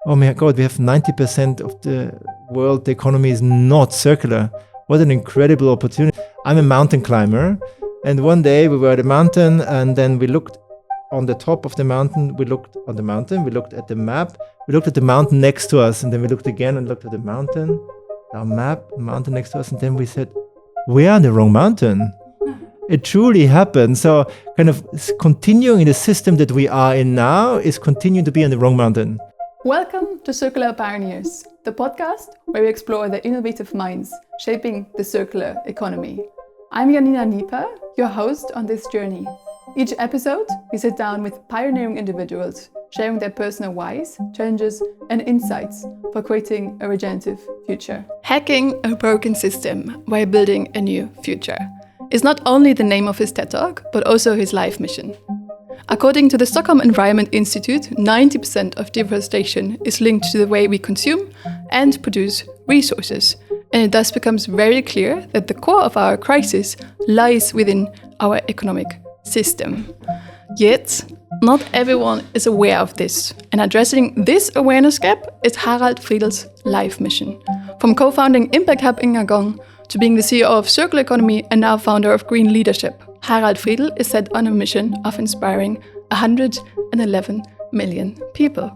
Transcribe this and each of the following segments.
oh my God, we have 90% of the world economy is not circular. What an incredible opportunity. I'm a mountain climber. And one day we were at a mountain and then we looked on the top of the mountain. We looked on the mountain. We looked at the map. We looked at the mountain next to us. And then we looked again and looked at the mountain, our map, mountain next to us. And then we said, we are on the wrong mountain. It truly happened. So kind of continuing in the system that we are in now is continuing to be on the wrong mountain. Welcome to Circular Pioneers, the podcast where we explore the innovative minds shaping the circular economy. I'm Janina Nieper, your host on this journey. Each episode, we sit down with pioneering individuals, sharing their personal whys, challenges, and insights for creating a regenerative future. Hacking a broken system while building a new future is not only the name of his TED Talk, but also his life mission. According to the Stockholm Environment Institute, 90% of deforestation is linked to the way we consume and produce resources. And it thus becomes very clear that the core of our crisis lies within our economic system. Yet, not everyone is aware of this. And addressing this awareness gap is Harald Friedl's life mission. From co-founding Impact Hub in Gagong to being the CEO of Circular Economy and now founder of Green Leadership, Harald Friedl is set on a mission of inspiring 111 million people.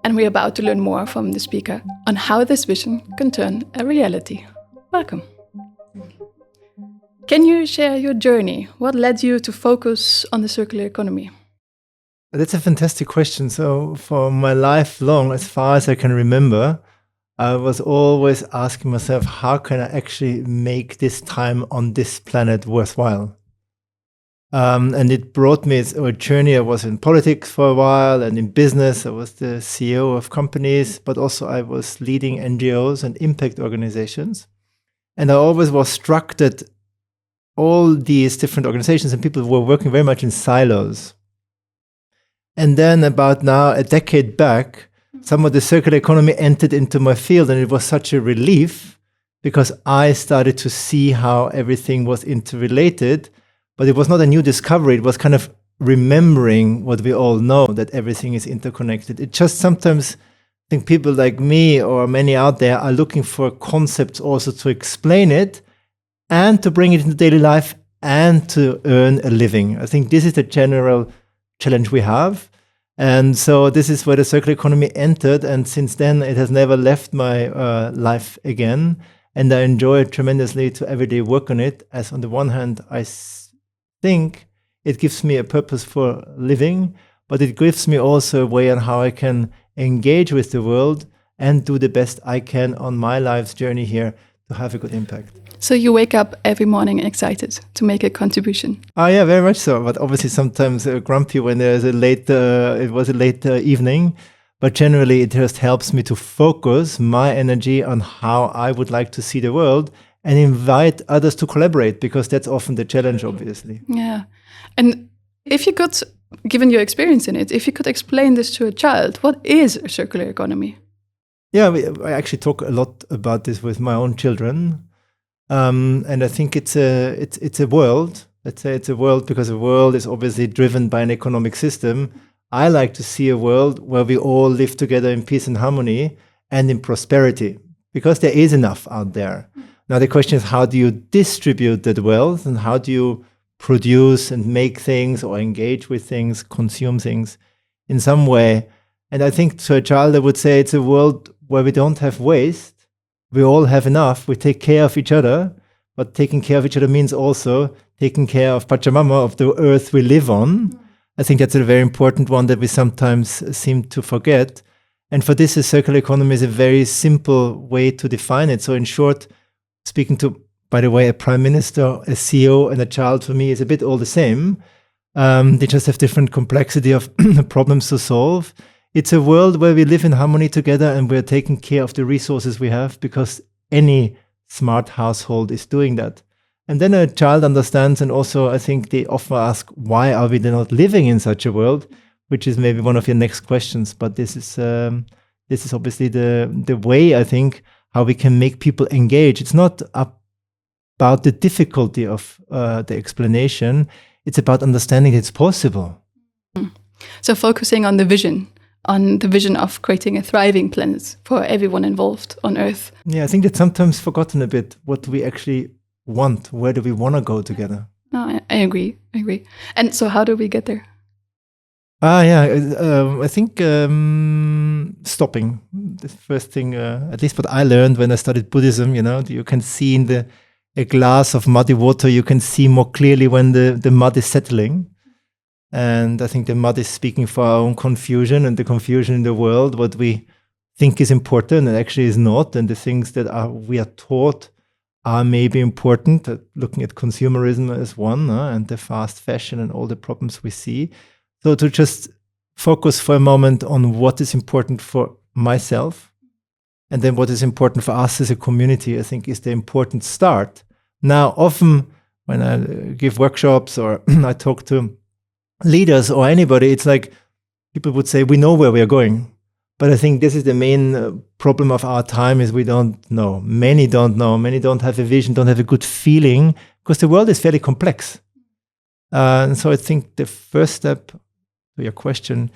And we're about to learn more from the speaker on how this vision can turn a reality. Welcome. Can you share your journey? What led you to focus on the circular economy? That's a fantastic question. So for my life long, as far as I can remember, I was always asking myself, how can I actually make this time on this planet worthwhile? And it brought me a journey. I was in politics for a while and in business. I was the CEO of companies, but also I was leading NGOs and impact organizations. And I always was struck that all these different organizations and people were working very much in silos. And then about now a decade back, some of the circular economy entered into my field, and it was such a relief because I started to see how everything was interrelated. But it was not a new discovery. It was kind of remembering what we all know, that everything is interconnected. It just sometimes, I think people like me or many out there are looking for concepts also to explain it and to bring it into daily life and to earn a living. I think this is the general challenge we have. And so this is where the circular economy entered. And since then, it has never left my life again. And I enjoy it tremendously to everyday work on it. As on the one hand, I think it gives me a purpose for living, but it gives me also a way on how I can engage with the world and do the best I can on my life's journey here to have a good impact. So you wake up every morning excited to make a contribution? Oh yeah, very much so. But obviously sometimes grumpy when there's a late evening. But generally it just helps me to focus my energy on how I would like to see the world and invite others to collaborate, because that's often the challenge, obviously. Yeah. And if you could, given your experience in it, if you could explain this to a child, what is a circular economy? Yeah, I actually talk a lot about this with my own children. And I think it's a world. Let's say it's a world because the world is obviously driven by an economic system. I like to see a world where we all live together in peace and harmony and in prosperity, because there is enough out there. Now, the question is, how do you distribute that wealth and how do you produce and make things or engage with things, consume things in some way? And I think to a child, I would say it's a world where we don't have waste. We all have enough. We take care of each other, but taking care of each other means also taking care of Pachamama, of the earth we live on. I think that's a very important one that we sometimes seem to forget. And for this, a circular economy is a very simple way to define it. So in short, speaking to, by the way, a prime minister, a CEO, and a child for me is a bit all the same. They just have different complexity of problems to solve. It's a world where we live in harmony together and we're taking care of the resources we have, because any smart household is doing that. And then a child understands, and also I think they often ask, why are we not living in such a world? Which is maybe one of your next questions. But this is obviously the way, I think, how we can make people engage. It's not about the difficulty of the explanation. It's about understanding it's possible. So focusing on the vision on the vision of creating a thriving planet for everyone involved on Earth. Yeah, I think that's sometimes forgotten a bit what we actually want. Where do we want to go together? No, I agree. And so how do we get there? I think stopping. The first thing, at least what I learned when I studied Buddhism, you can see in a glass of muddy water, you can see more clearly when the mud is settling. And I think the mud is speaking for our own confusion and the confusion in the world, what we think is important and actually is not. And the things that we are taught are maybe important, looking at consumerism as one, and the fast fashion and all the problems we see. So to just focus for a moment on what is important for myself and then what is important for us as a community, I think is the important start. Now, often when I give workshops or I talk to leaders or anybody, it's like people would say, we know where we are going. But I think this is the main problem of our time is we don't know. Many don't know. Many don't have a vision, don't have a good feeling because the world is fairly complex. And so I think the first step to your question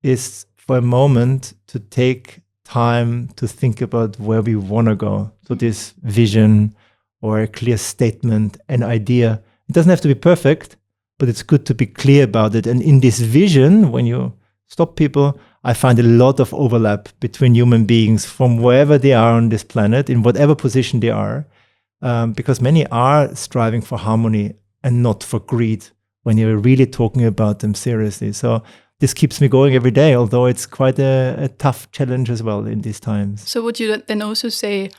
is for a moment to take time to think about where we want to go. So this vision or a clear statement, an idea. It doesn't have to be perfect, but it's good to be clear about it. And in this vision, when you stop people, I find a lot of overlap between human beings from wherever they are on this planet, in whatever position they are, because many are striving for harmony and not for greed when you're really talking about them seriously. So this keeps me going every day, although it's quite a tough challenge as well in these times. So would you then also say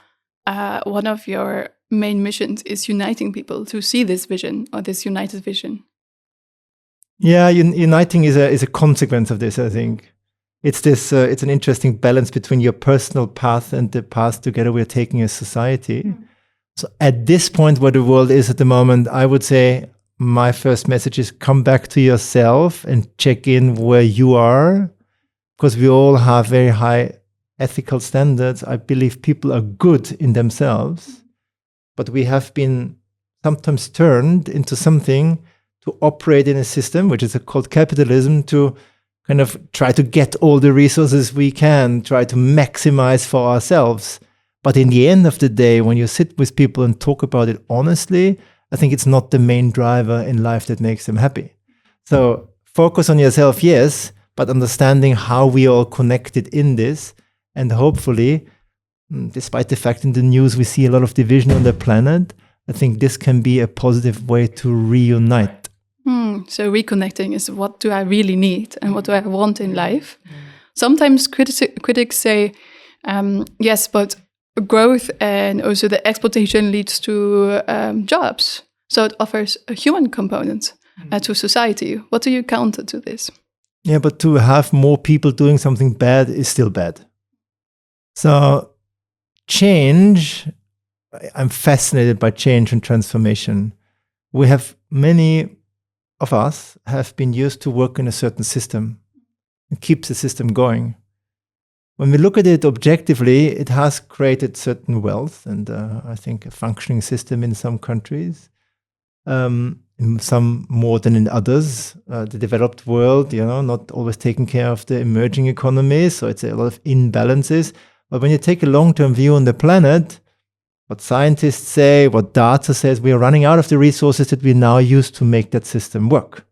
one of your main missions is uniting people to see this vision or this united vision? Yeah, uniting is a consequence of this, I think. It's it's an interesting balance between your personal path and the path together we're taking as society. Mm. So at this point where the world is at the moment, I would say my first message is come back to yourself and check in where you are, because we all have very high ethical standards. I believe people are good in themselves, but we have been sometimes turned into something to operate in a system, which is called capitalism, to kind of try to get all the resources we can, try to maximize for ourselves. But in the end of the day, when you sit with people and talk about it honestly, I think it's not the main driver in life that makes them happy. So focus on yourself, yes, but understanding how we all connected in this. And hopefully, despite the fact in the news we see a lot of division on the planet, I think this can be a positive way to reunite. So reconnecting is what do I really need and what do I want in life? Sometimes critics say, yes, but growth and also the exploitation leads to jobs. So it offers a human component to society. What do you counter to this? Yeah, but to have more people doing something bad is still bad. So change, I'm fascinated by change and transformation. We have many of us have been used to work in a certain system. It keeps the system going. When we look at it objectively, it has created certain wealth and I think a functioning system in some countries, in some more than in others. The developed world, not always taking care of the emerging economies, so it's a lot of imbalances. But when you take a long-term view on the planet, what scientists say, what data says, we are running out of the resources that we now use to make that system work.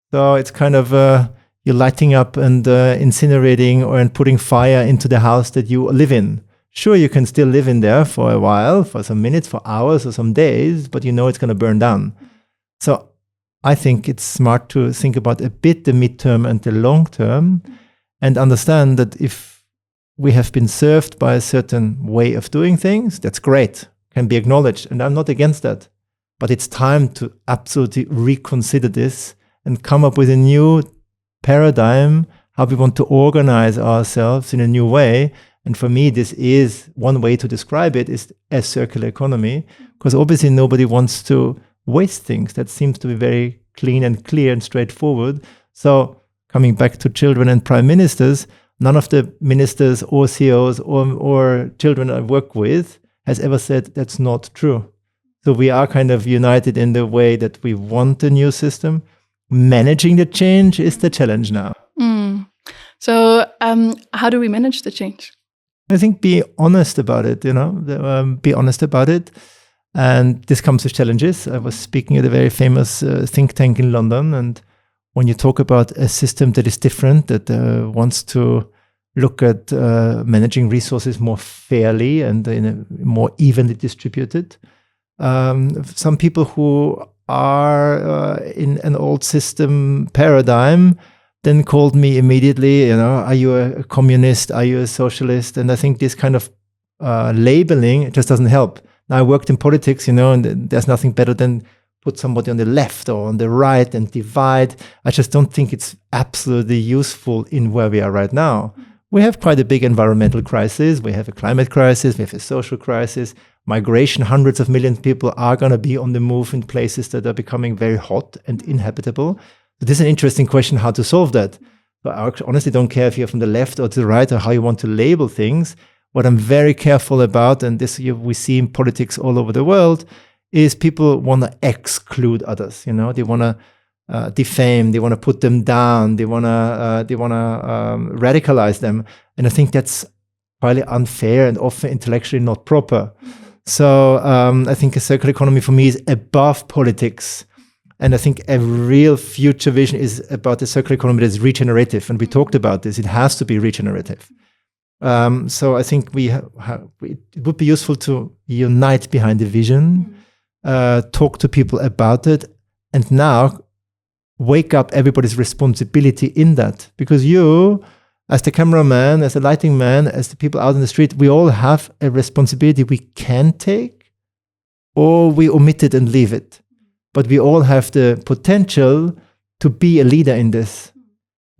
So it's kind of you're lighting up and incinerating and putting fire into the house that you live in. Sure, you can still live in there for a while, for some minutes, for hours, or some days, but it's going to burn down. So I think it's smart to think about a bit the midterm and the long term and understand that if we have been served by a certain way of doing things, that's great, can be acknowledged, and I'm not against that. But it's time to absolutely reconsider this and come up with a new paradigm, how we want to organize ourselves in a new way. And for me, this is one way to describe it is a circular economy, because obviously nobody wants to waste things. That seems to be very clean and clear and straightforward. So coming back to children and prime ministers, none of the ministers or CEOs or children I work with has ever said that's not true. So we are kind of united in the way that we want a new system. Managing the change is the challenge now. So How do we manage the change? I think be honest about it, be honest about it. And this comes with challenges. I was speaking at a very famous think tank in London. And when you talk about a system that is different, that wants to look at managing resources more fairly and in a more evenly distributed, some people who are in an old system paradigm then called me immediately, are you a communist? Are you a socialist? And I think this kind of labeling just doesn't help. Now, I worked in politics, and there's nothing better than put somebody on the left or on the right and divide. I just don't think it's absolutely useful in where we are right now. We have quite a big environmental crisis. We have a climate crisis. We have a social crisis. Migration, hundreds of millions of people are going to be on the move in places that are becoming very hot and inhabitable. But this is an interesting question, how to solve that. So I honestly don't care if you're from the left or to the right or how you want to label things. What I'm very careful about, and this we see in politics all over the world, is people want to exclude others. They want to defame, they want to put them down, they want to radicalize them, and I think that's highly unfair and often intellectually not proper. So I think a circular economy for me is above politics, and I think a real future vision is about a circular economy that's regenerative. And we talked about this; it has to be regenerative. So I think it would be useful to unite behind the vision, talk to people about it, and now wake up everybody's responsibility in that. Because you, as the cameraman, as the lighting man, as the people out in the street, we all have a responsibility we can take, or we omit it and leave it. But we all have the potential to be a leader in this.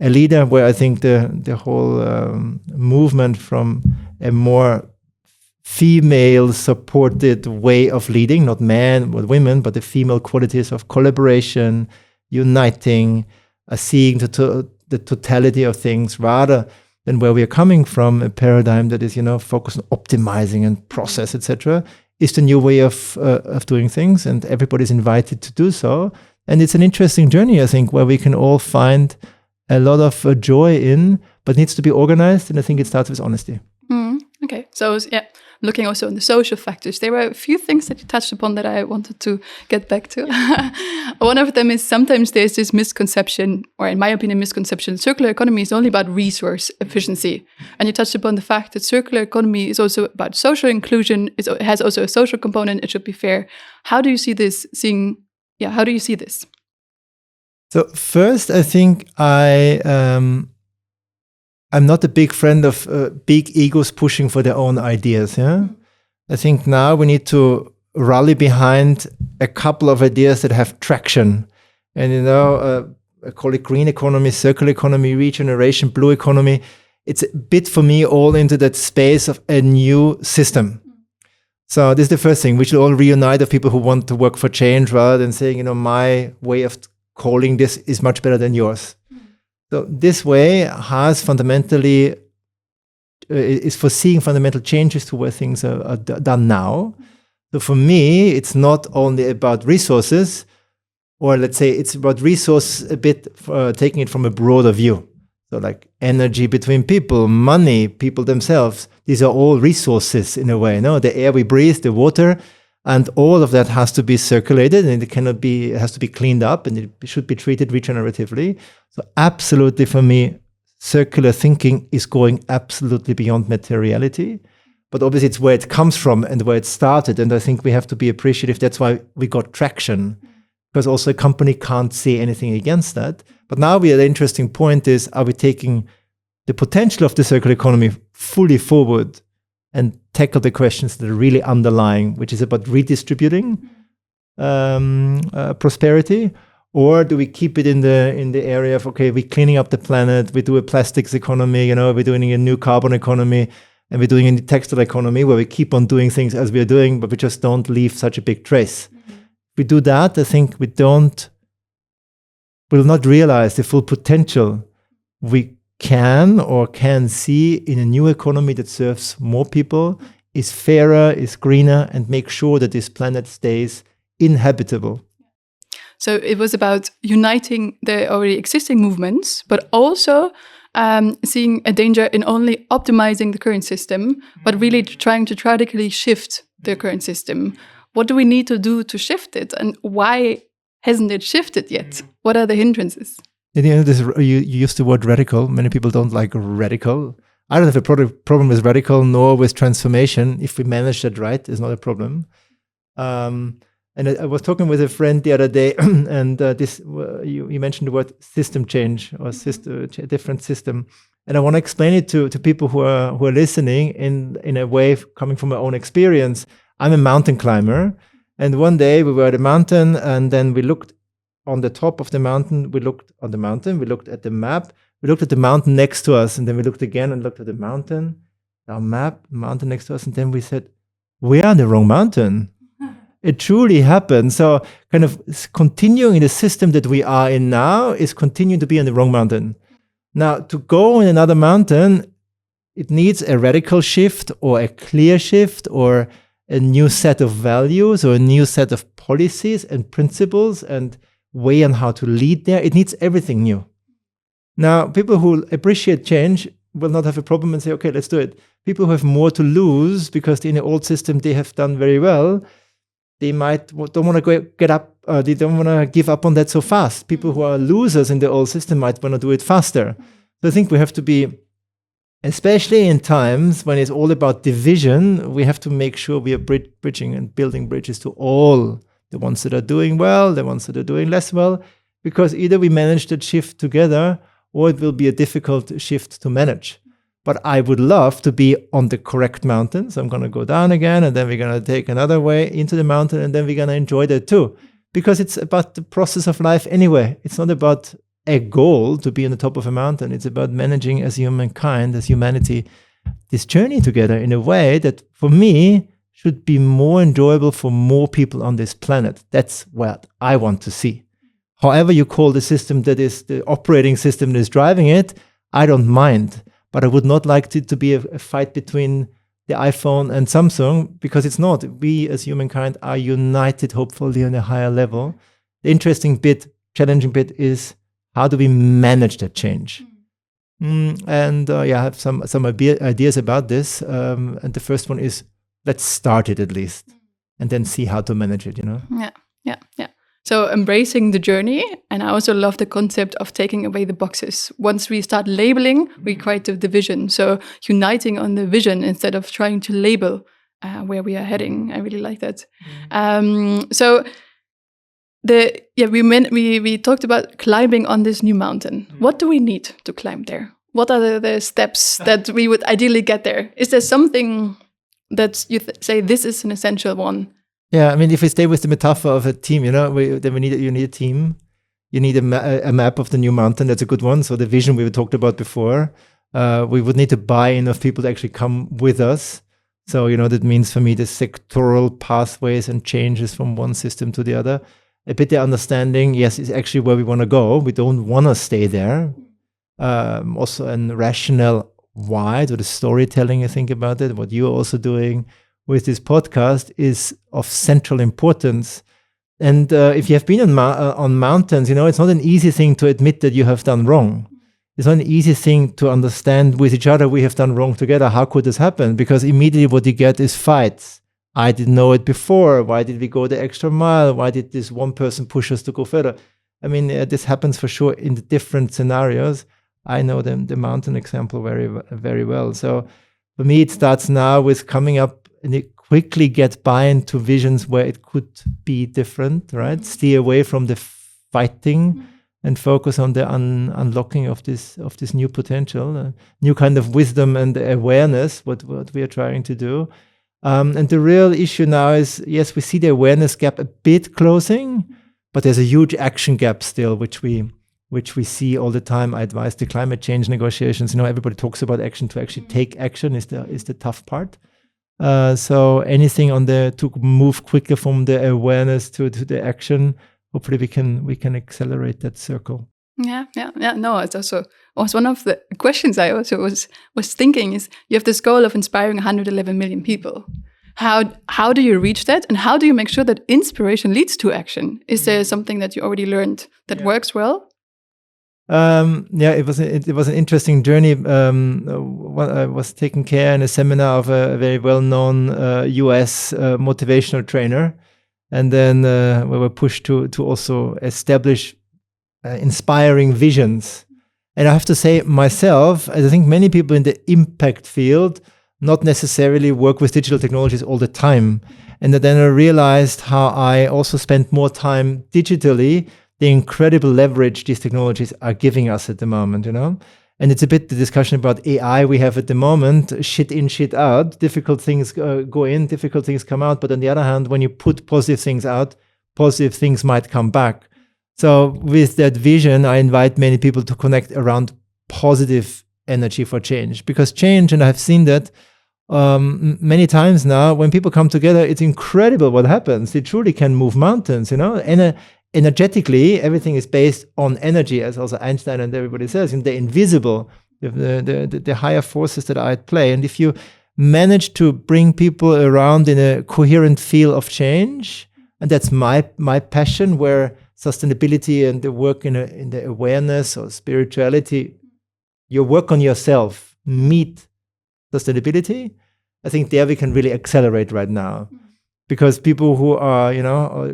A leader where I think the whole movement from a more female-supported way of leading, not men or women, but the female qualities of collaboration, uniting, seeing the totality of things, rather than where we are coming from, a paradigm that is, focused on optimizing and process, etc., is the new way of doing things, and everybody's invited to do so. And it's an interesting journey, I think, where we can all find a lot of joy in, but needs to be organized, and I think it starts with honesty. Okay, so looking also on the social factors, there were a few things that you touched upon that I wanted to get back to. One of them is sometimes there's this misconception, or in my opinion, misconception, circular economy is only about resource efficiency. And you touched upon the fact that circular economy is also about social inclusion, it has also a social component, it should be fair. How do you see this? How do you see this? So first, I think I'm not a big friend of big egos pushing for their own ideas. Yeah, I think now we need to rally behind a couple of ideas that have traction, and I call it green economy, circular economy, regeneration, blue economy. It's a bit for me all into that space of a new system. So this is the first thing. We should all reunite of people who want to work for change rather than saying, my way of calling this is much better than yours. So this way has fundamentally, is foreseeing fundamental changes to where things are done now. So for me, it's not only about resources, or let's say it's about resource a bit, taking it from a broader view. So like energy between people, money, people themselves, these are all resources in a way. The air we breathe, the water, and all of that has to be circulated, and it has to be cleaned up, and it should be treated regeneratively. So absolutely for me, circular thinking is going absolutely beyond materiality. But obviously it's where it comes from and where it started. And I think we have to be appreciative. That's why we got traction, because also a company can't say anything against that. But now the interesting point is, are we taking the potential of the circular economy fully forward and tackle the questions that are really underlying, which is about redistributing prosperity? Or do we keep it in the area of, okay, we're cleaning up the planet, we do a plastics economy, we're doing a new carbon economy, and we're doing a textile economy where we keep on doing things as we're doing, but we just don't leave such a big trace. If we do that, I think we will not realize the full potential we can see in a new economy that serves more people, is fairer, is greener, and make sure that this planet stays inhabitable. So it was about uniting the already existing movements, but also seeing a danger in only optimizing the current system, but really trying to radically shift the current system. What do we need to do to shift it? And why hasn't it shifted yet? What are the hindrances? You used the word radical. Many people don't like radical. I don't have a problem with radical nor with transformation. If we manage that right, it's not a problem. And I was talking with a friend the other day, and you mentioned the word system change or different system. And I want to explain it to people who are listening in a way coming from my own experience. I'm a mountain climber, and one day we were at a mountain, and then we looked on the top of the mountain. We looked on the mountain. We looked at the map. We looked at the mountain next to us, and then we looked again and looked at the mountain, our map, mountain next to us, and then we said, "We are on the wrong mountain." It truly happened. So kind of continuing in the system that we are in now is continuing to be on the wrong mountain. Now, to go in another mountain, it needs a radical shift or a clear shift or a new set of values or a new set of policies and principles and way on how to lead there. It needs everything new. Now, people who appreciate change will not have a problem and say, okay, let's do it. People who have more to lose because in the old system they have done very well, they don't want to get up. They don't want to give up on that so fast. People who are losers in the old system might want to do it faster. So I think we have to be, especially in times when it's all about division, we have to make sure we are bridging and building bridges to all the ones that are doing well, the ones that are doing less well, because either we manage that shift together or it will be a difficult shift to manage. But I would love to be on the correct mountain. So I'm going to go down again, and then we're going to take another way into the mountain, and then we're going to enjoy that too. Because it's about the process of life anyway. It's not about a goal to be on the top of a mountain. It's about managing as humankind, as humanity, this journey together in a way that, for me, should be more enjoyable for more people on this planet. That's what I want to see. However you call the system that is the operating system that is driving it, I don't mind. But I would not like it to be a fight between the iPhone and Samsung, because it's not. We as humankind are united, hopefully, on a higher level. The interesting bit, challenging bit is how do we manage that change? I have some ideas about this. And the first one is, let's start it at least and then see how to manage it, Yeah. So embracing the journey, and I also love the concept of taking away the boxes. Once we start labeling, we create the division. So uniting on the vision instead of trying to label where we are heading. I really like that. We talked about climbing on this new mountain. What do we need to climb there? What are the steps that we would ideally get there? Is there something that you say this is an essential one? Yeah, I mean, if we stay with the metaphor of a team, you need a team. You need a map of the new mountain. That's a good one. So the vision we talked about before, we would need to buy enough people to actually come with us. So, that means for me the sectoral pathways and changes from one system to the other. A bit the understanding, yes, is actually where we want to go. We don't want to stay there. Also a rational why, to the storytelling, I think about it, what you're also doing with this podcast is of central importance. And if you have been on mountains, it's not an easy thing to admit that you have done wrong. It's not an easy thing to understand with each other we have done wrong together. How could this happen? Because immediately what you get is fights. I didn't know it before. Why did we go the extra mile? Why did this one person push us to go further? I mean, this happens for sure in the different scenarios. I know the mountain example very, very well. So for me, it starts now with coming up and quickly get buy-in to visions where it could be different, right? Steer away from the fighting and focus on the unlocking of this new potential, a new kind of wisdom and awareness, what we are trying to do. And the real issue now is, yes, we see the awareness gap a bit closing, but there's a huge action gap still, which we see all the time. I advise the climate change negotiations. Everybody talks about action. To actually take action is the tough part. So anything to move quicker from the awareness to the action, hopefully we can accelerate that circle. Yeah. No, it's also was one of the questions I also was thinking is, you have this goal of inspiring 111 million people. How do you reach that, and how do you make sure that inspiration leads to action? Is there something that you already learned that works well? Yeah, it was an interesting journey. I was taking care in a seminar of a very well-known US motivational trainer, and then we were pushed to also establish inspiring visions. And I have to say myself, as I think many people in the impact field, not necessarily work with digital technologies all the time. And then I realized how I also spent more time digitally, the incredible leverage these technologies are giving us at the moment, And it's a bit the discussion about AI we have at the moment, shit in, shit out. Difficult things go in, difficult things come out. But on the other hand, when you put positive things out, positive things might come back. So with that vision, I invite many people to connect around positive energy for change. Because change, and I've seen that many times now, when people come together, it's incredible what happens. They truly can move mountains, Energetically, everything is based on energy, as also Einstein and everybody says, and the invisible, the higher forces that are at play. And if you manage to bring people around in a coherent field of change, and that's my passion, where sustainability and the work in the awareness or spirituality, your work on yourself meet sustainability, I think there we can really accelerate right now. Because people who are,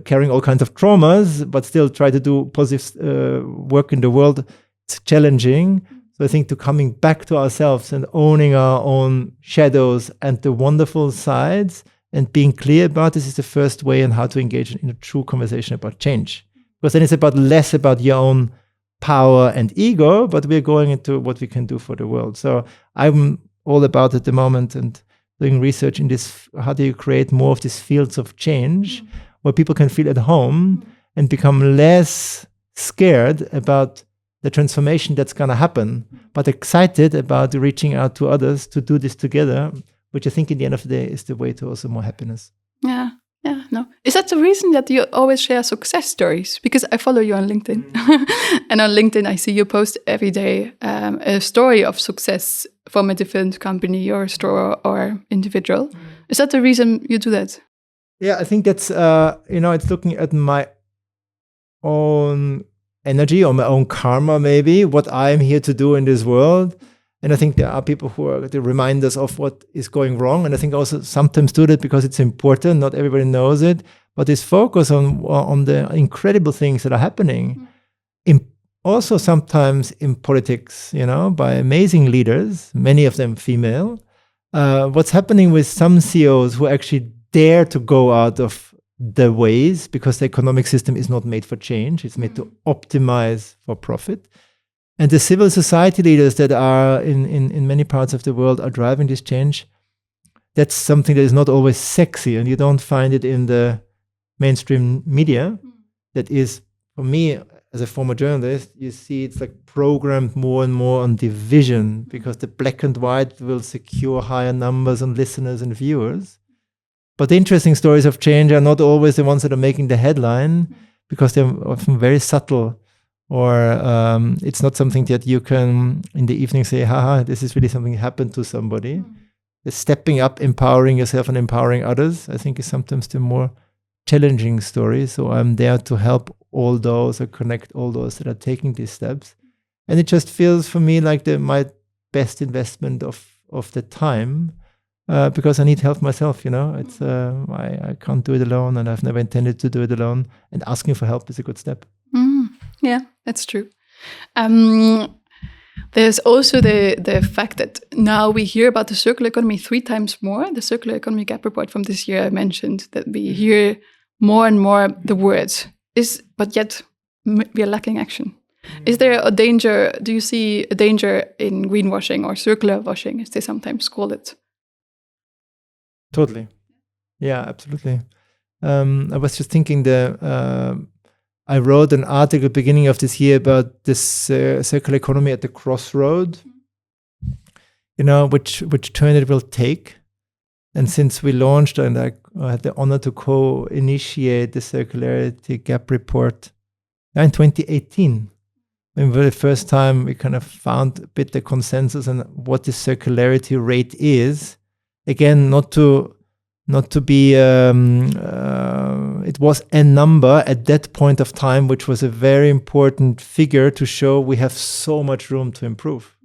carrying all kinds of traumas, but still try to do positive work in the world, it's challenging. So I think to coming back to ourselves and owning our own shadows and the wonderful sides and being clear about this is the first way on how to engage in a true conversation about change. Because then it's less about your own power and ego, but we're going into what we can do for the world. So I'm all about at the moment and doing research in this, how do you create more of these fields of change where people can feel at home and become less scared about the transformation that's going to happen, but excited about reaching out to others to do this together, which I think in the end of the day is the way to also more happiness. Yeah, no. Is that the reason that you always share success stories? Because I follow you on LinkedIn. And on LinkedIn, I see you post every day a story of success from a different company or store or individual. Is that the reason you do that? Yeah, I think that's, it's looking at my own energy or my own karma, maybe, what I'm here to do in this world. And I think there are people who are the reminders of what is going wrong. And I think also sometimes do that because it's important. Not everybody knows it, but this focus on the incredible things that are happening. Also sometimes in politics, by amazing leaders, many of them female. What's happening with some CEOs who actually dare to go out of the ways because the economic system is not made for change. It's made to optimize for profit. And the civil society leaders that are in many parts of the world are driving this change. That's something that is not always sexy, and you don't find it in the mainstream media. That is, for me, as a former journalist, you see it's like programmed more and more on division because the black and white will secure higher numbers on listeners and viewers. But the interesting stories of change are not always the ones that are making the headline because they're often very subtle. Or it's not something that you can in the evening say, haha, this is really something that happened to somebody. The stepping up, empowering yourself and empowering others, I think is sometimes the more challenging story. So I'm there to help all those or connect all those that are taking these steps. And it just feels for me like my best investment of the time because I need help myself, It's I can't do it alone and I've never intended to do it alone. And asking for help is a good step. Yeah, that's true. There's also the fact that now we hear about the circular economy 3 times more. The Circular Economy Gap Report from this year I mentioned that we hear more and more the words, but yet we are lacking action. Is there a danger? Do you see a danger in greenwashing or circular washing, as they sometimes call it? Totally. Yeah, absolutely. I was just thinking I wrote an article beginning of this year about this circular economy at the crossroad, which turn it will take. And since we launched, and I had the honor to co-initiate the Circularity Gap Report in 2018, when for the first time we kind of found a bit the consensus on what the circularity rate is. Again, not to not to be, it was a number at that point of time, which was a very important figure to show we have so much room to improve.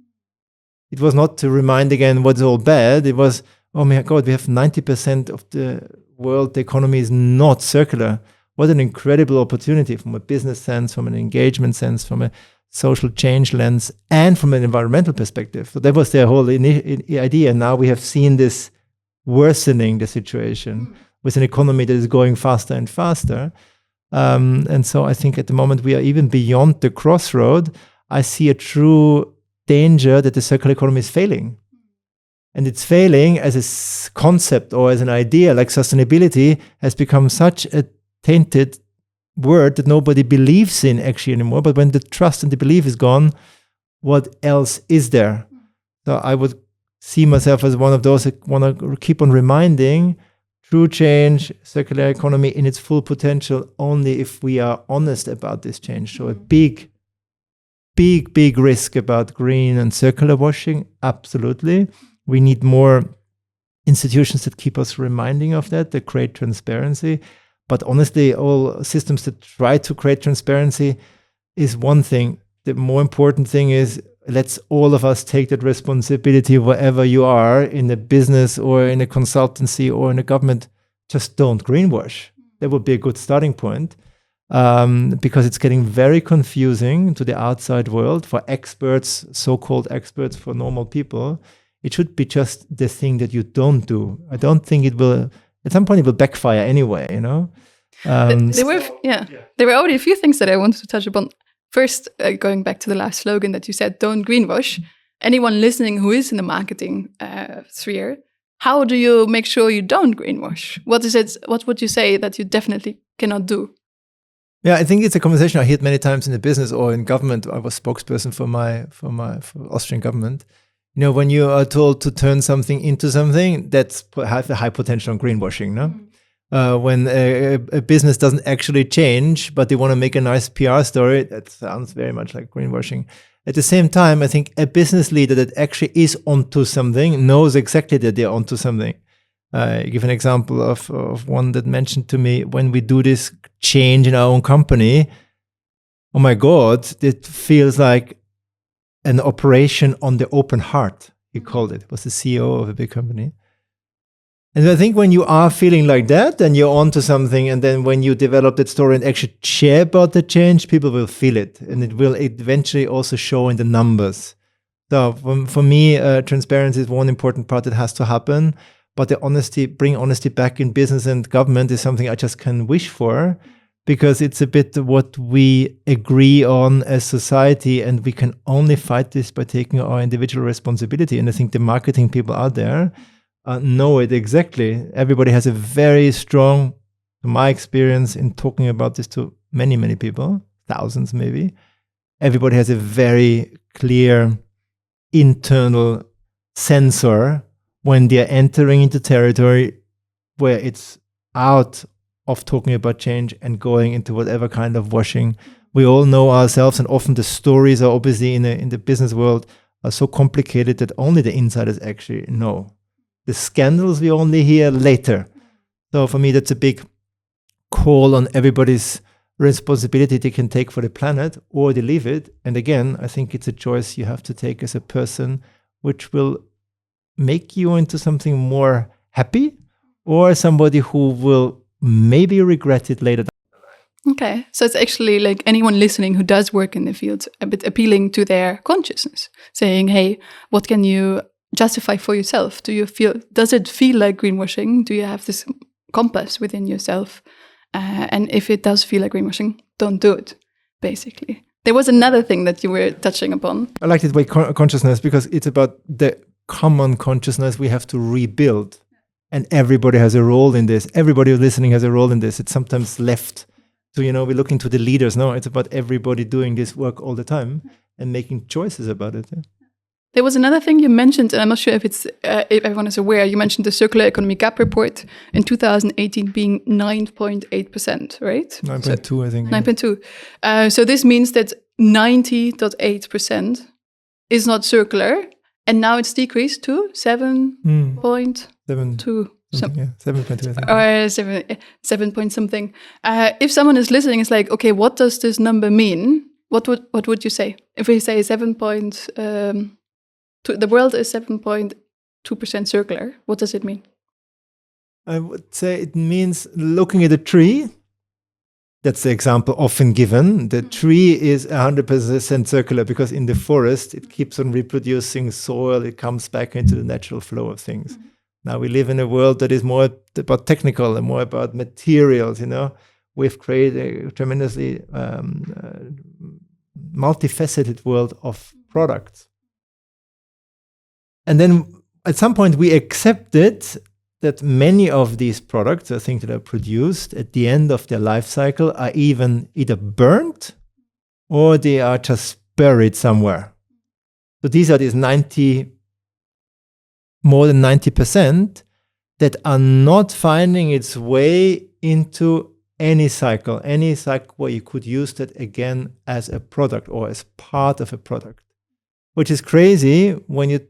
It was not to remind again what's all bad. It was, oh my God, we have 90% of the world economy is not circular. What an incredible opportunity from a business sense, from an engagement sense, from a social change lens, and from an environmental perspective. So that was their whole idea. Now we have seen this worsening the situation with an economy that is going faster and faster. And so I think at the moment we are even beyond the crossroad. I see a true danger that the circular economy is failing. And it's failing as a concept or as an idea, like sustainability has become such a tainted word that nobody believes in actually anymore. But when the trust and the belief is gone, what else is there? So I would see myself as one of those that want to keep on reminding true change, circular economy in its full potential only if we are honest about this change. So a big risk about green and circular washing, absolutely. We need more institutions that keep us reminding of that create transparency. But honestly, all systems that try to create transparency is one thing. The more important thing is let's all of us take that responsibility wherever you are, in a business or in a consultancy or in a government. Just don't greenwash. That would be a good starting point, because it's getting very confusing to the outside world for experts, so-called experts, for normal people. It should be just the thing that you don't do. I don't think it will... At some point, it will backfire anyway, you know? There were already a few things that I wanted to touch upon. First, going back to the last slogan that you said, don't greenwash. Anyone listening who is in the marketing sphere, how do you make sure you don't greenwash? What would you say that you definitely cannot do? Yeah, I think it's a conversation I heard many times in the business or in government. I was spokesperson for Austrian government. You know, when you are told to turn something into something, that's has a high potential on greenwashing, no? When a business doesn't actually change, but they want to make a nice PR story, that sounds very much like greenwashing. At the same time, I think a business leader that actually is onto something knows exactly that they're onto something. I give an example of one that mentioned to me, when we do this change in our own company, oh my God, it feels like an operation on the open heart, he called it. It was the CEO of a big company. And I think when you are feeling like that, then you're onto something. And then when you develop that story and actually share about the change, people will feel it. And it will eventually also show in the numbers. So for me, transparency is one important part that has to happen. But bring honesty back in business and government is something I just can wish for, because it's a bit what we agree on as society, and we can only fight this by taking our individual responsibility. And I think the marketing people out there know it exactly. Everybody has a very strong, to my experience in talking about this to many, many people, thousands maybe, everybody has a very clear internal sensor when they're entering into territory where it's out of talking about change and going into whatever kind of washing. We all know ourselves, and often the stories are obviously in the business world are so complicated that only the insiders actually know. The scandals we only hear later. So for me, that's a big call on everybody's responsibility they can take for the planet, or they leave it. And again, I think it's a choice you have to take as a person, which will make you into something more happy, or somebody who will maybe regret it later. Okay, so it's actually like anyone listening who does work in the field, a bit appealing to their consciousness, saying, hey, what can you justify for yourself? Does it feel like greenwashing? Do you have this compass within yourself? And if it does feel like greenwashing, don't do it, basically. There was another thing that you were touching upon. I like it by consciousness, because it's about the common consciousness we have to rebuild. And everybody has a role in this. Everybody who's listening has a role in this. It's sometimes left to, we look into the leaders. No, it's about everybody doing this work all the time and making choices about it. Yeah. There was another thing you mentioned, and I'm not sure if everyone is aware. You mentioned the Circular Economy Gap Report in 2018 being 9.8%, right? 9.2, I think. 9.2. So this means that 90.8% is not circular, and now it's decreased to 7.2. something, 7.2, I think. Or 7 point something. If someone is listening, it's like, okay, what does this number mean? What would you say if we say 7 point? The world is 7.2% circular. What does it mean? I would say it means looking at a tree. That's the example often given. The tree is 100% circular because in the forest, it keeps on reproducing soil. It comes back into the natural flow of things. Now we live in a world that is more about technical and more about materials, We've created a tremendously multifaceted world of products. And then at some point we accepted that many of these products, I think, that are produced at the end of their life cycle are either burnt or they are just buried somewhere. So these are more than 90% that are not finding its way into any cycle where you could use that again as a product or as part of a product, which is crazy when you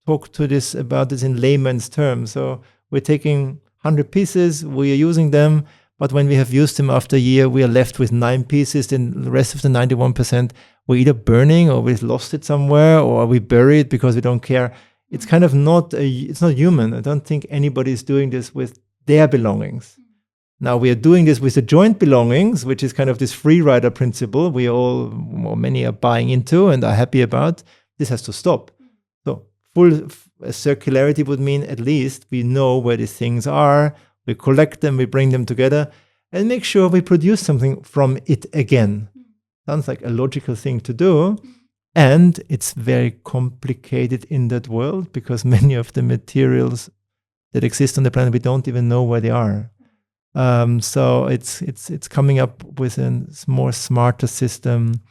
talk about this in layman's terms. So we're taking 100 pieces, we are using them, but when we have used them after a year, we are left with 9 pieces. Then the rest of the 91%, we're either burning or we've lost it somewhere or we bury it because we don't care. It's kind of it's not human. I don't think anybody is doing this with their belongings. Now we are doing this with the joint belongings, which is kind of this free rider principle many are buying into and are happy about. This has to stop. So full circularity would mean at least we know where these things are, we collect them, we bring them together, and make sure we produce something from it again. Sounds like a logical thing to do, and it's very complicated in that world because many of the materials that exist on the planet, we don't even know where they are. So it's coming up with a more smarter system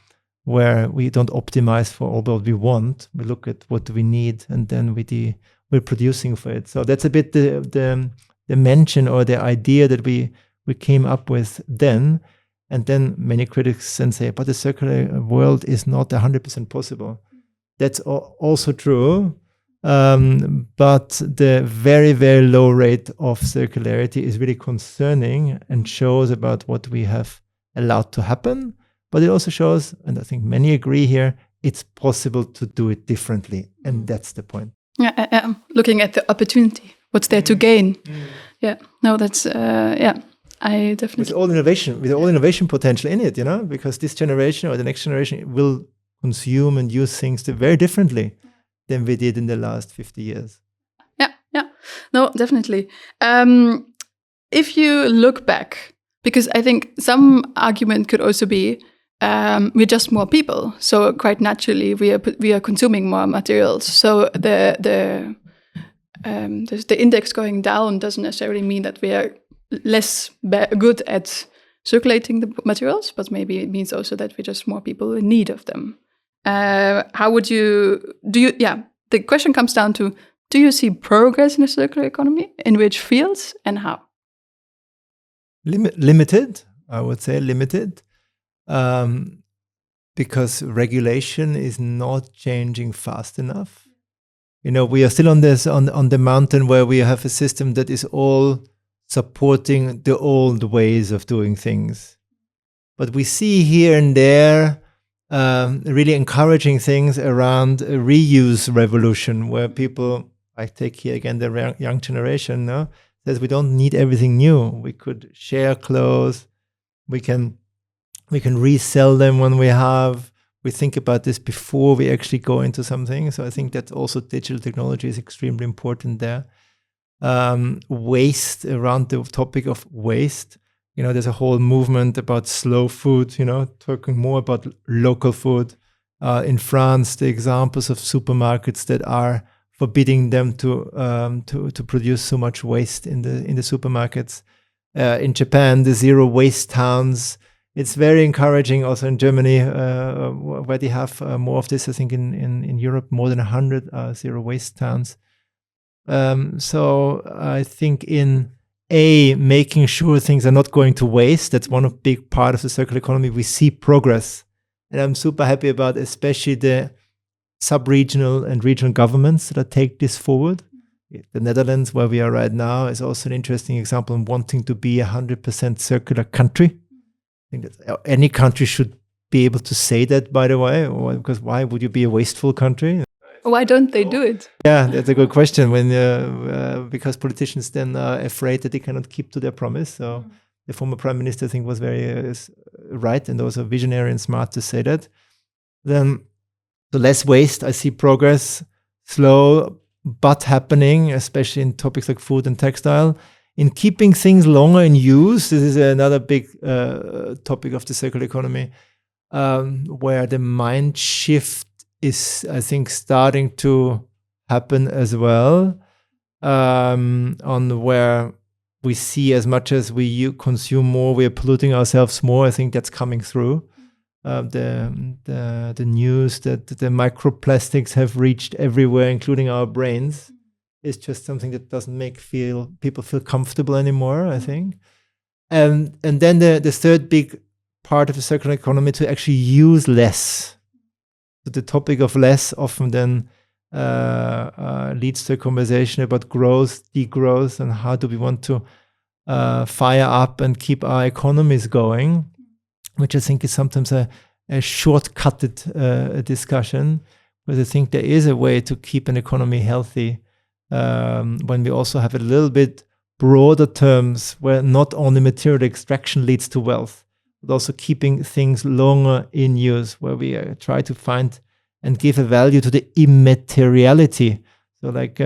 where we don't optimize for all what we want. We look at what do we need, and then we're producing for it. So that's a bit the mention or the idea that we came up with then. And then many critics then say, but the circular world is not 100% possible. That's also true. But the very, very low rate of circularity is really concerning and shows about what we have allowed to happen. But it also shows, and I think many agree here, it's possible to do it differently. And that's the point. Yeah, looking at the opportunity, what's there to gain. Yeah, no, that's, I definitely. With all innovation potential in it, because this generation or the next generation will consume and use things very differently than we did in the last 50 years. Yeah, no, definitely. If you look back, because I think some argument could also be, we're just more people, so quite naturally we are consuming more materials. So the index going down doesn't necessarily mean that we are less good at circulating the materials, but maybe it means also that we're just more people in need of them. How would you the question comes down to, do you see progress in the circular economy? In which fields and how? Limited, I would say limited. Because regulation is not changing fast enough. We are still on the mountain where we have a system that is all supporting the old ways of doing things. But we see here and there really encouraging things around a reuse revolution, where people, I take here again the young generation, says we don't need everything new. We could share clothes. We can resell them when we think about this before we actually go into something. So I think that also digital technology is extremely important there. Waste, around the topic of waste. There's a whole movement about slow food, talking more about local food. In France, the examples of supermarkets that are forbidding them to produce so much waste in the supermarkets. In Japan, the zero waste towns. It's very encouraging also in Germany, where they have more of this. I think in Europe, more than 100 zero waste towns. So I think in making sure things are not going to waste, that's one of big part of the circular economy. We see progress. And I'm super happy about especially the sub-regional and regional governments that take this forward. The Netherlands, where we are right now, is also an interesting example in wanting to be 100% circular country. I think that any country should be able to say that, by the way, because why would you be a wasteful country? Why don't they do it? Yeah, that's a good question. Because politicians then are afraid that they cannot keep to their promise. So the former prime minister, I think, was very right and also visionary and smart to say that. Then the less waste, I see progress, slow but happening, especially in topics like food and textile. In keeping things longer in use, this is another big topic of the circular economy, where the mind shift is, I think, starting to happen as well, on where we see as much as we consume more, we are polluting ourselves more. I think that's coming through. The news that the microplastics have reached everywhere, including our brains, is just something that doesn't make people feel comfortable anymore, I think. And then the third big part of the circular economy, to actually use less. So the topic of less often then leads to a conversation about growth, degrowth, and how do we want to fire up and keep our economies going, which I think is sometimes a shortcutted discussion, because I think there is a way to keep an economy healthy when we also have a little bit broader terms where not only material extraction leads to wealth, but also keeping things longer in use, where we try to find and give a value to the immateriality. So like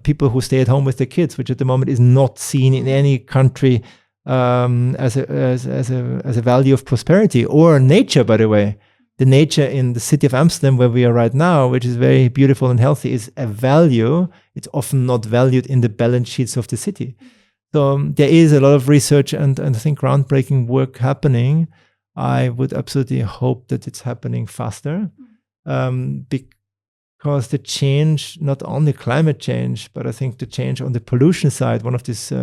people who stay at home with their kids, which at the moment is not seen in any country as a value of prosperity, or nature, by the way. The nature in the city of Amsterdam, where we are right now, which is very beautiful and healthy, is a value. It's often not valued in the balance sheets of the city. So there is a lot of research and I think groundbreaking work happening. I would absolutely hope that it's happening faster, because the change, not only climate change, but I think the change on the pollution side, one of these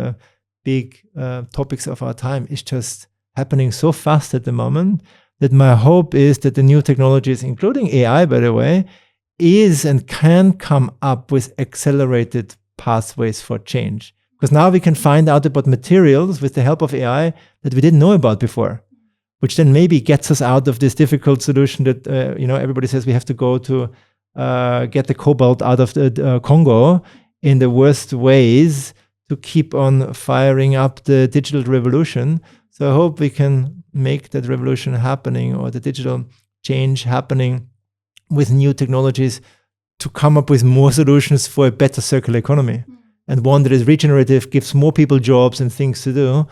big topics of our time, is just happening so fast at the moment that my hope is that the new technologies, including AI, by the way, is and can come up with accelerated pathways for change. Because now we can find out about materials with the help of AI that we didn't know about before, which then maybe gets us out of this difficult solution that everybody says we have to go to get the cobalt out of the Congo in the worst ways to keep on firing up the digital revolution. So I hope we can make that revolution happening, or the digital change happening, with new technologies to come up with more solutions for a better circular economy, and one that is regenerative, gives more people jobs and things to do.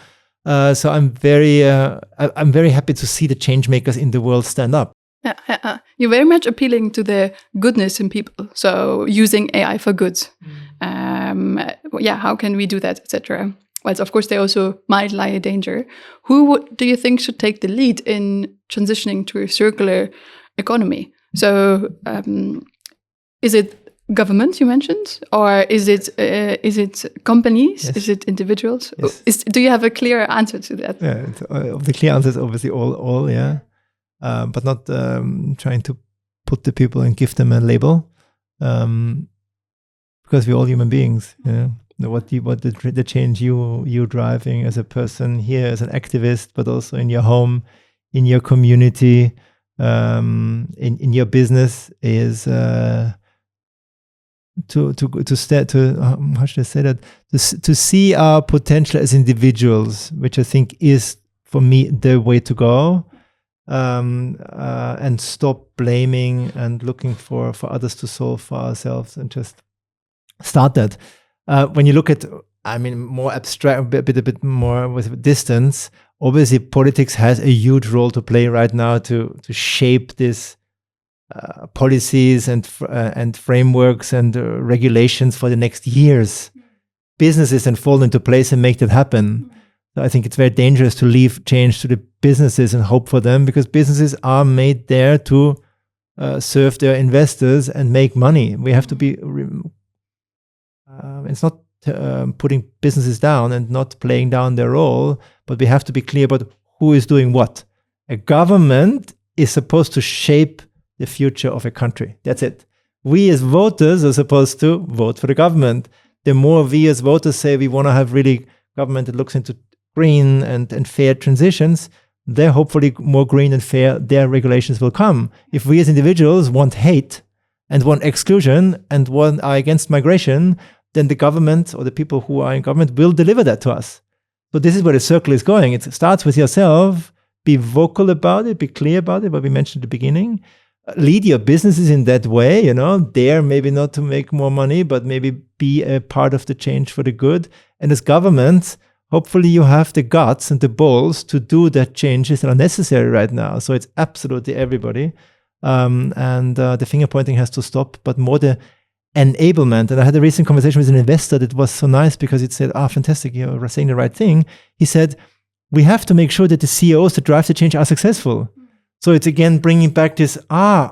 So I'm very happy to see the change makers in the world stand up. Yeah, you're very much appealing to the goodness in people. So using AI for good. How can we do that, etc. Well, of course, there also might lie a danger. Who do you think should take the lead in transitioning to a circular economy? So, is it government you mentioned, or is it companies? Yes. Is it individuals? Yes. Do you have a clear answer to that? Yeah, the clear answer is obviously all, yeah. But not trying to put the people and give them a label, because we're all human beings. What the change you driving as a person here, as an activist, but also in your home, in your community, in your business, is how should I say that? To see our potential as individuals, which I think is, for me, the way to go. And stop blaming and looking for others to solve for ourselves, and just start that. When you look at, more abstract, a bit more with distance, obviously politics has a huge role to play right now to shape this policies and frameworks and regulations for the next years. Businesses then fall into place and make that happen. So I think it's very dangerous to leave change to the businesses and hope for them, because businesses are made there to serve their investors and make money. We have to be, it's not putting businesses down and not playing down their role, but we have to be clear about who is doing what. A government is supposed to shape the future of a country. That's it. we as voters are supposed to vote for the government. The more we as voters say we want to have really government that looks into green and fair transitions, they're hopefully more green and fair, their regulations will come. If we as individuals want hate and want exclusion and are against migration, then the government or the people who are in government will deliver that to us. So this is where the circle is going. It starts with yourself. Be vocal about it, be clear about it, what we mentioned at the beginning. Lead your businesses in that way, dare maybe not to make more money, but maybe be a part of the change for the good. And as government, hopefully you have the guts and the balls to do the changes that are necessary right now. So it's absolutely everybody. And the finger pointing has to stop, but more the enablement. And I had a recent conversation with an investor that was so nice because it said, fantastic, you're saying the right thing. He said, we have to make sure that the CEOs that drive the change are successful. So it's again bringing back this, I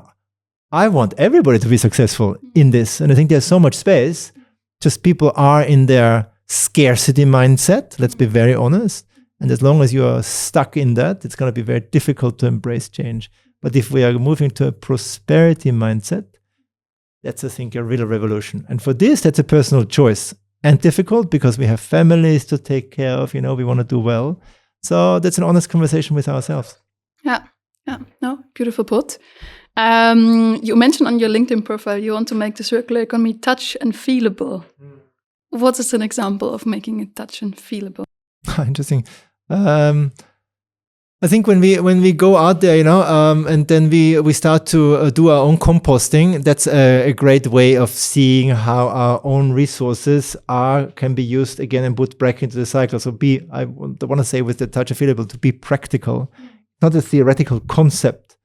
want everybody to be successful in this. And I think there's so much space. Just people are in their scarcity mindset. Let's be very honest. And as long as you are stuck in that, it's going to be very difficult to embrace change. But if we are moving to a prosperity mindset, that's, I think, a real revolution. And for this, that's a personal choice and difficult because we have families to take care of, we want to do well. So that's an honest conversation with ourselves. Yeah. No, beautiful put. You mentioned on your LinkedIn profile, you want to make the circular economy touch and feelable. What is an example of making it touch and feelable? Interesting. I think when we go out there, and then we start to do our own composting, that's a great way of seeing how our own resources can be used again and put back into the cycle. So I want to say with the touch and feelable, to be practical, not a theoretical concept.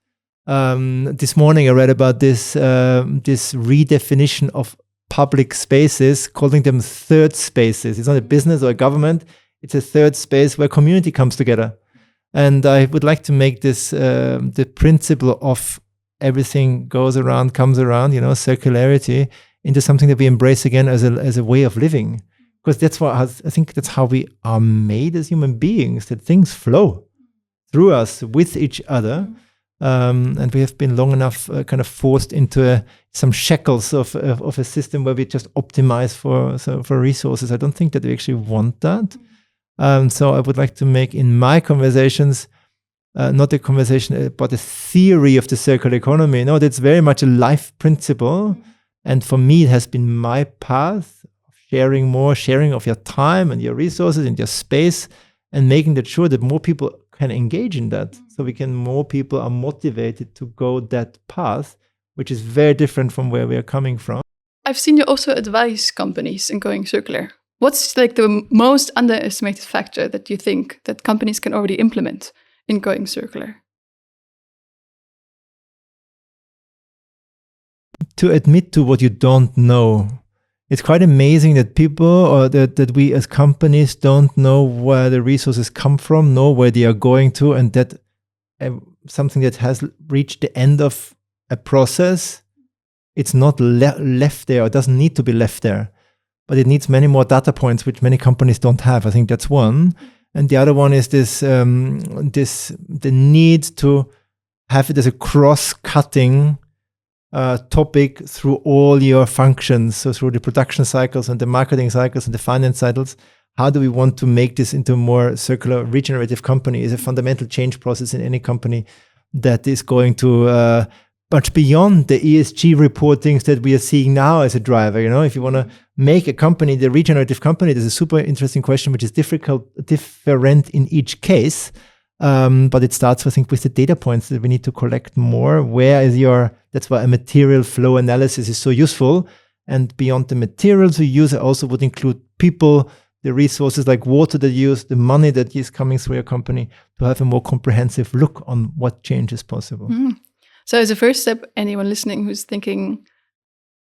This morning I read about this redefinition of public spaces, calling them third spaces. It's not a business or a government. It's a third space where community comes together. And I would like to make this the principle of everything goes around, comes around, circularity, into something that we embrace again as a way of living. Because I think that's how we are made as human beings, that things flow through us with each other. And we have been long enough kind of forced into some shackles of a system where we just optimize for resources. I don't think that we actually want that. So I would like to make in my conversations, not a conversation about the theory of the circular economy. No, that's very much a life principle. And for me, it has been my path of sharing of your time and your resources and your space, and making that sure that more people can engage in that. So more people are motivated to go that path, which is very different from where we are coming from. I've seen you also advise companies in going circular. What's the most underestimated factor that you think that companies can already implement in going circular? To admit to what you don't know. It's quite amazing that people or that we as companies don't know where the resources come from, know where they are going to, and that something that has reached the end of a process, it's not left there, or doesn't need to be left there. But it needs many more data points, which many companies don't have. I think that's one. And the other one is the need to have it as a cross-cutting topic through all your functions. So through the production cycles and the marketing cycles and the finance cycles. How do we want to make this into a more circular, regenerative company? Is a fundamental change process in any company that is going to much beyond the ESG reportings that we are seeing now as a driver. If you want to make a company, the regenerative company, there's a super interesting question, which is different in each case. But it starts, I think, with the data points that we need to collect more. That's why a material flow analysis is so useful. And beyond the materials we use, I also would include people, the resources like water that you use, the money that is coming through your company, to have a more comprehensive look on what change is possible. So as a first step, anyone listening who's thinking,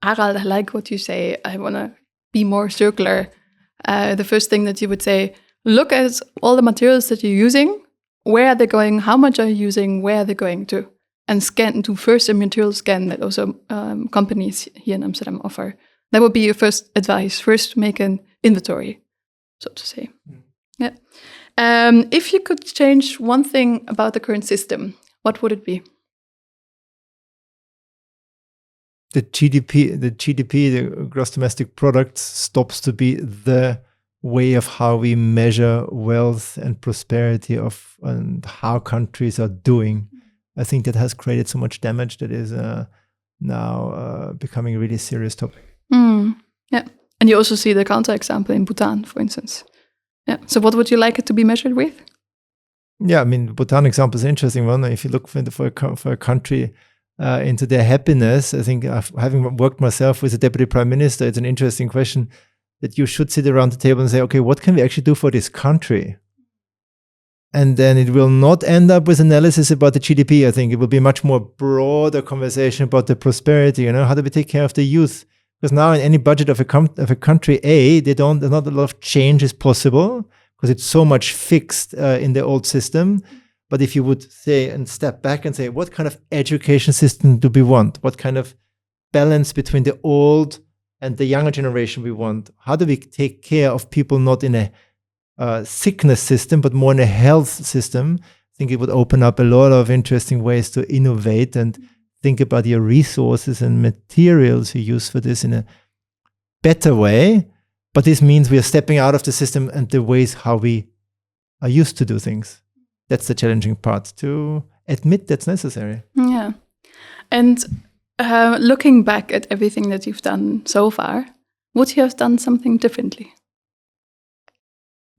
Harald, I like what you say, I want to be more circular. The first thing that you would say, look at all the materials that you're using, where are they going, how much are you using, where are they going to? And do first a material scan that also companies here in Amsterdam offer. That would be your first advice. First, make an inventory, so to say. Yeah. If you could change one thing about the current system, what would it be? the GDP, the gross domestic product, stops to be the way of how we measure wealth and prosperity and how countries are doing. I think that has created so much damage that is now becoming a really serious topic. Yeah, and you also see the counterexample in Bhutan, for instance. Yeah. So what would you like it to be measured with? Yeah, I mean, Bhutan example is an interesting one. If you look for a country into their happiness, I think having worked myself with the deputy prime minister, it's an interesting question that you should sit around the table and say, okay, what can we actually do for this country? And then it will not end up with analysis about the GDP. I think it will be a much more broader conversation about the prosperity. How do we take care of the youth? Because now in any budget of a country A, there's not a lot of change is possible because it's so much fixed in the old system. But if you would say and step back and say, what kind of education system do we want? What kind of balance between the old and the younger generation we want? How do we take care of people not in a sickness system, but more in a health system? I think it would open up a lot of interesting ways to innovate and think about your resources and materials you use for this in a better way. But this means we are stepping out of the system and the ways how we are used to do things. That's the challenging part, to admit that's necessary. Yeah. And looking back at everything that you've done so far, would you have done something differently?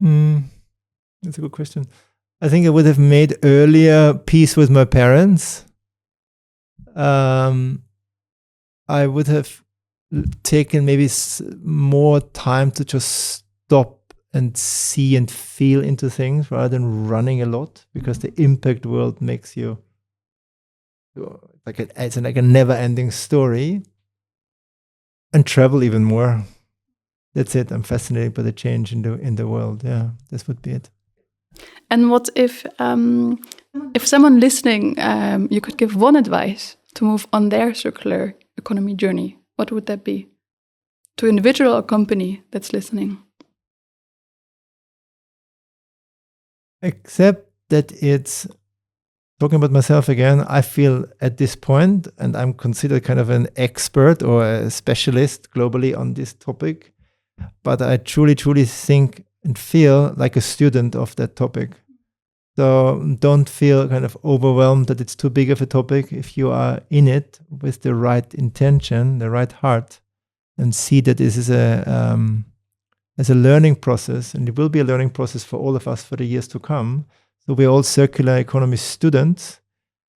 That's a good question. I think I would have made earlier peace with my parents. I would have taken maybe more time to just stop and see and feel into things rather than running a lot, because the impact world makes you it's like a never-ending story. And travel even more. That's it. I'm fascinated by the change in the world. Yeah, this would be it. And what if someone listening, you could give one advice to move on their circular economy journey? What would that be? To individual or company that's listening? Except that it's, talking about myself again, I feel at this point, and I'm considered kind of an expert or a specialist globally on this topic, but I truly, truly think and feel like a student of that topic. So don't feel kind of overwhelmed that it's too big of a topic. If you are in it with the right intention, the right heart, and see that this is as a learning process, and it will be a learning process for all of us for the years to come. So we're all circular economy students.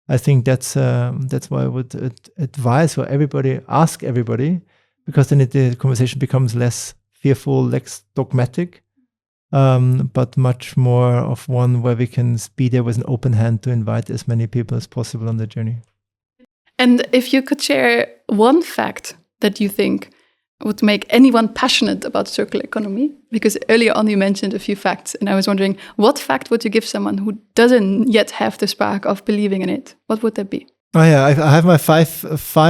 I think that's why I would advise for everybody, ask everybody, because then the conversation becomes less fearful, less dogmatic, but much more of one where we can be there with an open hand to invite as many people as possible on the journey. And if you could share one fact that you think would make anyone passionate about circular economy, because earlier on you mentioned a few facts, and I was wondering, what fact would you give someone who doesn't yet have the spark of believing in it? What would that be? Oh yeah, I have my five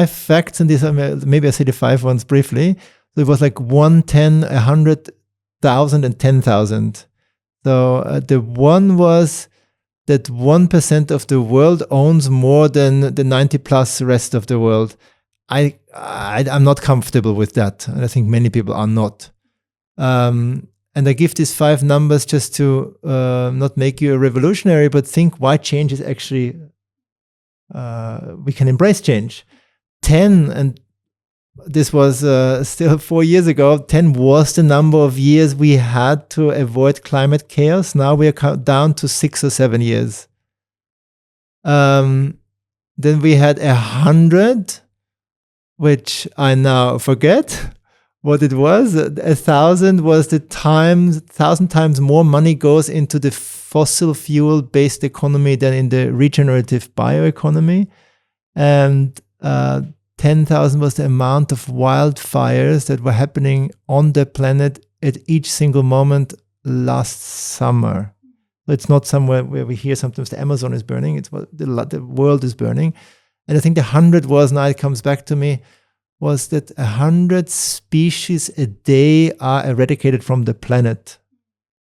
facts, and these are, maybe I say the 5 ones briefly. So it was like 1, 10, 100,000, and 10,000. So the one was that 1% of the world owns more than the 90+ rest of the world. I'm not comfortable with that, and I think many people are not. And I give these 5 numbers just to not make you a revolutionary, but think why change is actually, we can embrace change. 10, and this was still 4 years ago, 10 was the number of years we had to avoid climate chaos. Now we are down to 6 or 7 years. Then we had 100, which I now forget what it was. 1,000 was the 1,000 times more money goes into the fossil fuel based economy than in the regenerative bioeconomy. And 10,000 was the amount of wildfires that were happening on the planet at each single moment last summer. So it's not somewhere where we hear sometimes the Amazon is burning, it's what the world is burning. And I think the 100 was, now it comes back to me, was that 100 species a day are eradicated from the planet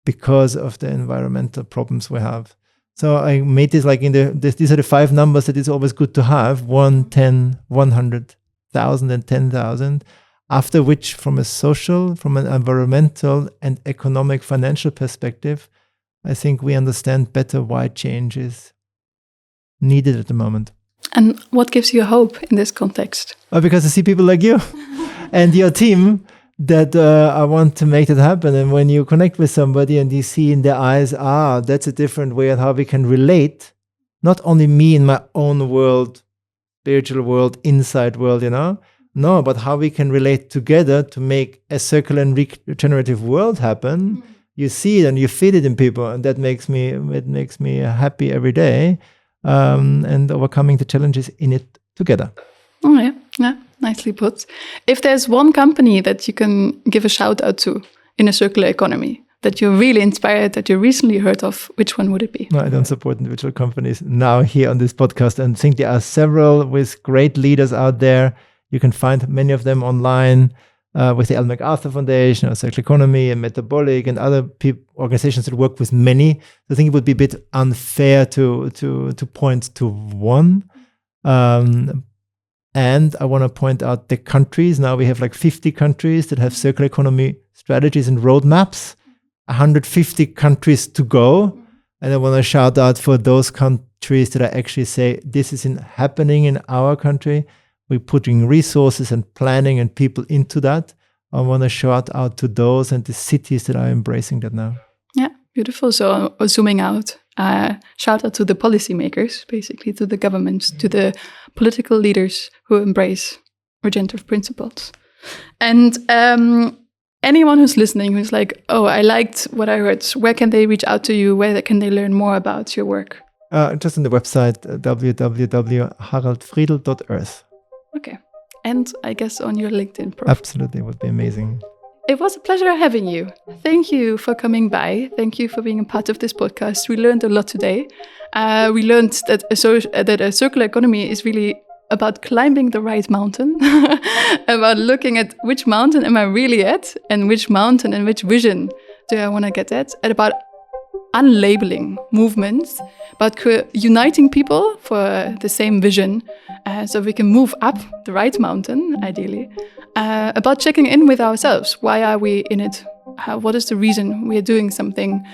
because of the environmental problems we have. So I made this like these are the 5 numbers that is always good to have: 1, 10, 100. 1,000 and 10,000, after which, from a social, from an environmental and economic financial perspective, I think we understand better why change is needed at the moment. And what gives you hope in this context? Because I see people like you and your team that I want to make that happen. And when you connect with somebody and you see in their eyes, that's a different way of how we can relate, not only me in my own world, spiritual world, inside world, no, but how we can relate together to make a circular and regenerative world happen. You see it and you feel it in people, and that makes me happy every day, and overcoming the challenges in it together. Oh yeah, nicely put. If there's one company that you can give a shout out to in a circular economy that you're really inspired, that you recently heard of, which one would it be? No, I don't support individual companies now here on this podcast, and think there are several with great leaders out there. You can find many of them online with the Ellen MacArthur Foundation, or Circular Economy and Metabolic, and other organizations that work with many. I think it would be a bit unfair to point to one. And I want to point out the countries. Now we have like 50 countries that have circular economy strategies and roadmaps, 150 countries to go. And I want to shout out for those countries that I actually say, this is happening in our country. We're putting resources and planning and people into that. I want to shout out to those and the cities that are embracing that now. Yeah, beautiful. So zooming out, shout out to the policymakers, basically to the governments, to the political leaders who embrace regenerative principles. And anyone who's listening who's like, oh, I liked what I heard, where can they reach out to you? Where can they learn more about your work? Just on the website, www.haraldfriedl.earth. Okay. And I guess on your LinkedIn profile. Absolutely, it would be amazing. It was a pleasure having you. Thank you for coming by. Thank you for being a part of this podcast. We learned a lot today. We learned that a circular economy is really about climbing the right mountain, about looking at which mountain am I really at, and which mountain and which vision do I want to get at, and about unlabeling movements, about uniting people for the same vision, so we can move up the right mountain, ideally, about checking in with ourselves. Why are we in it? What is the reason we are doing something?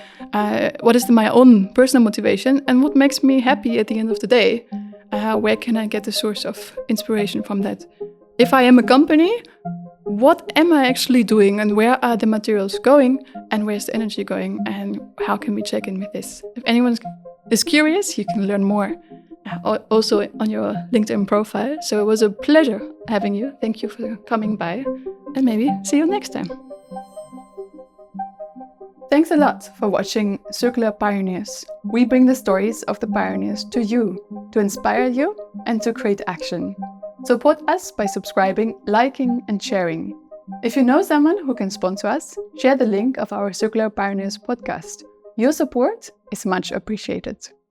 What is my own personal motivation? And what makes me happy at the end of the day? Where can I get the source of inspiration from that? If I am a company, what am I actually doing, and where are the materials going, and where's the energy going, and how can we check in with this? If anyone is curious, you can learn more also on your LinkedIn profile. So it was a pleasure having you. Thank you for coming by, and maybe see you next time. Thanks a lot for watching Circular Pioneers. We bring the stories of the pioneers to you, to inspire you and to create action. Support us by subscribing, liking and sharing. If you know someone who can sponsor us, share the link of our Circular Pioneers podcast. Your support is much appreciated.